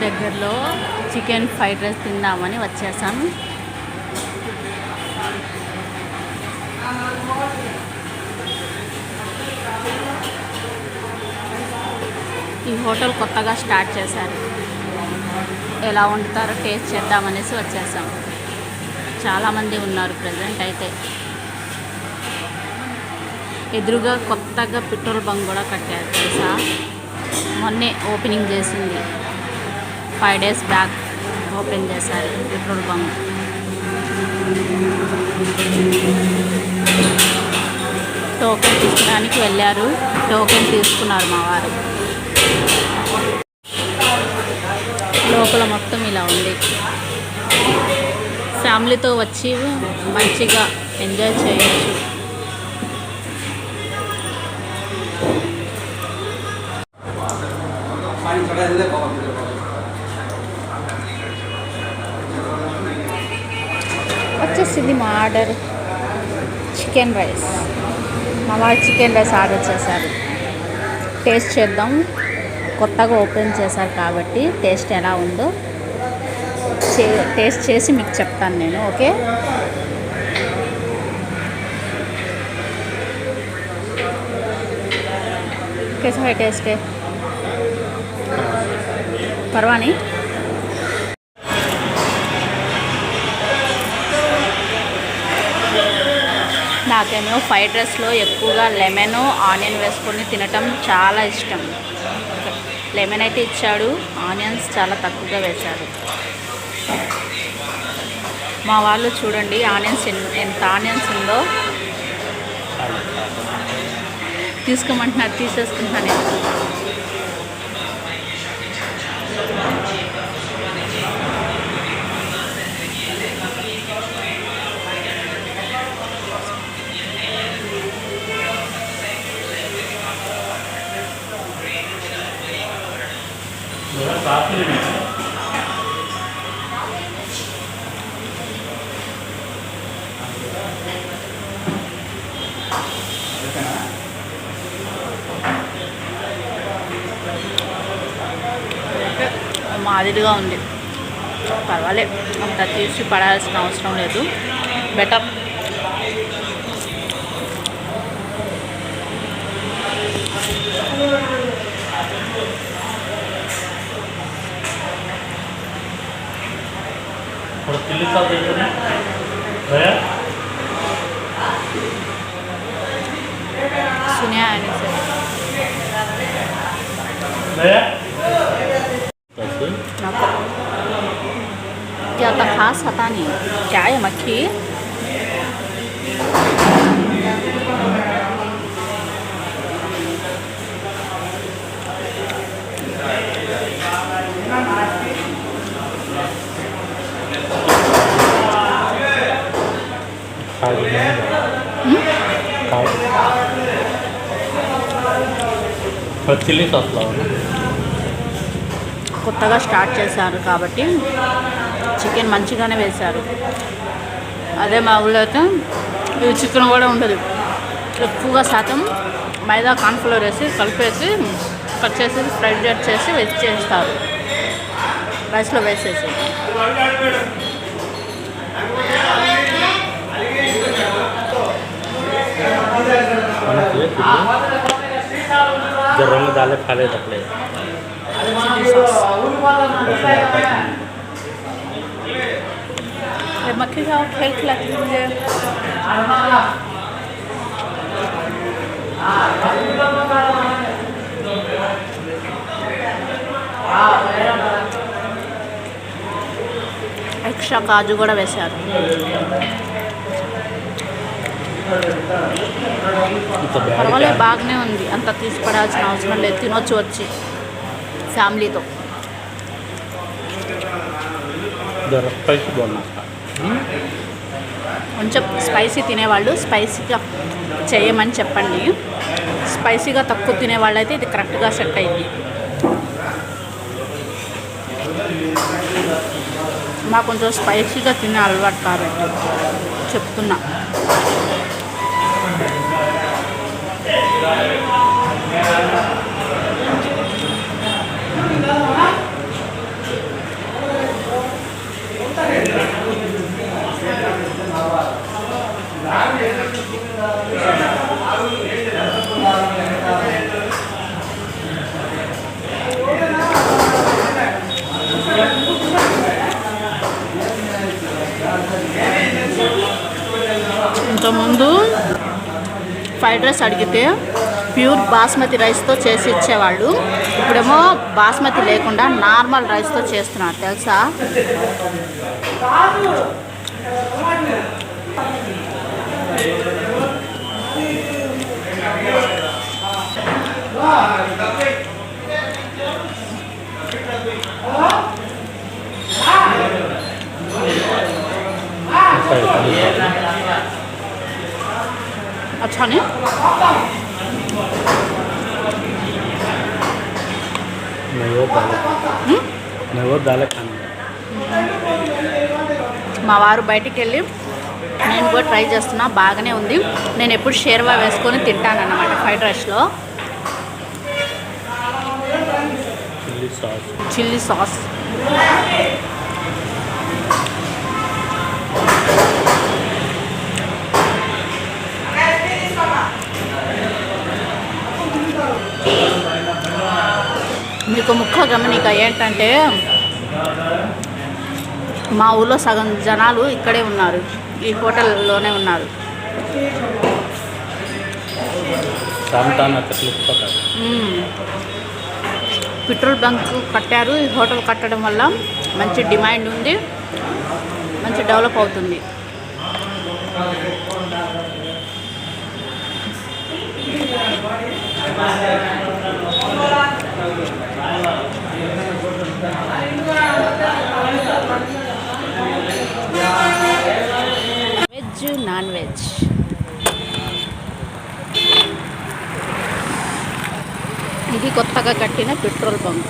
దగ్గరలో chicken fried rice తిందామని వచ్చేసాం. ఈ హోటల్ కొత్తగా స్టార్ట్ చేశారు. ఎలా వండుతారో టేస్ట్ చేద్దామనేసి వచ్చేసాం. చాలామంది ఉన్నారు ప్రజెంట్ అయితే. ఎదురుగా కొత్తగా పెట్రోల్ బంక్ కూడా కట్టారు తెలుసా. మొన్నే ఓపెనింగ్ చేసింది. 5 days బ్యాక్ ఓపెన్ చేశారు పెట్రోల్ బంక్. టోకెన్ తీసుకోవడానికి వెళ్ళారు. టోకెన్ తీసుకున్నారు మా వారు. లోపల మొత్తం ఇలా ఉంది. ఫ్యామిలీతో వచ్చి మంచిగా ఎంజాయ్ చేయొచ్చు. వచ్చేసింది మా ఆర్డర్. Chicken rice. మా వారు చికెన్ రైస్ ఆర్డర్ చేశారు. టేస్ట్ చేద్దాం. కొత్తగా ఓపెన్ చేశారు కాబట్టి టేస్ట్ ఎలా ఉందో టేస్ట్ చేసి మీకు చెప్తాను నేను. ఓకే, कैसा है टेस्ट है? परवानी నాకేమో ఫ్రైడ్ రైస్లో ఎక్కువగా లెమన్ ఆనియన్ వేసుకొని తినటం చాలా ఇష్టం. లెమన్ అయితే ఇచ్చాడు, ఆనియన్స్ చాలా తక్కువగా వేశాడు. మా వాళ్ళు చూడండి ఆనియన్స్ ఎంత ఆనియన్స్ ఉందో. తీసుకోమంటున్నారు, తీసేసుకుంటున్నాను నేను. మాదిరిగా ఉంది, పర్వాలేదు. అంత తీసి పడాల్సిన అవసరం లేదు. బెటర్. सुनिया आने से क्या तो खास पता नहीं क्या है मक्खी. చిల్లీ సాస్లో కొత్తగా స్టార్ట్ చేశారు కాబట్టి చికెన్ మంచిగానే వేశారు. అదే మా ఊళ్ళో అయితే ఇది చికెన్ కూడా ఉండదు. ఎక్కువగా శాతం మైదా కార్న్ఫ్లోర్ వేసి కలిపేసి కట్ చేసి ఫ్రైడ్ చేసి చేస్తారు రైస్లో వేసేసి. रंग डाले खा ले तकले मक्खी खाओ, खेल खिलाती मुझे. एक्स्ट्रा काजू కూడా వేశారు. పర్వాలేదు, బాగానే ఉంది. అంత తీసిపడాల్సిన అవసరం లేదు. తినొచ్చు వచ్చి ఫ్యామిలీతో. కొంచెం స్పైసీ తినేవాళ్ళు స్పైసీగా చేయమని చెప్పండి. స్పైసీగా తక్కువ తినేవాళ్ళు అయితే ఇది కరెక్ట్గా సెట్ అయింది. మాకు కొంచెం స్పైసీగా తినే అలవాటు కాబట్టి చెప్తున్నా. ఇంతకుముందు ఫ్రైడ్ రైస్ అడిగితే ప్యూర్ బాస్మతి రైస్తో చేసి ఇచ్చేవాళ్ళు. ఇప్పుడేమో బాస్మతి లేకుండా నార్మల్ రైస్తో చేస్తున్నారు తెలుసా. अच्छा नहीं మా వారు బయటికి వెళ్ళి నేను కూడా ట్రై చేస్తున్నా, బాగానే ఉంది. నేను ఎప్పుడు షేర్వా వేసుకొని తింటానన్నమాట ఫ్రైడ్ రైస్లో. చిల్లీ సాస్ మీకు ముఖ్య గమనిక ఏంటంటే మా ఊళ్ళో సగం జనాలు ఇక్కడే ఉన్నారు, ఈ హోటల్లోనే ఉన్నారు. పెట్రోల్ బంక్ కట్టారు. ఈ హోటల్ కట్టడం వల్ల మంచి డిమాండ్ ఉంది, మంచి డెవలప్ అవుతుంది. Veg non veg. ఇది కొత్తగా కట్టిన పెట్రోల్ బంక్.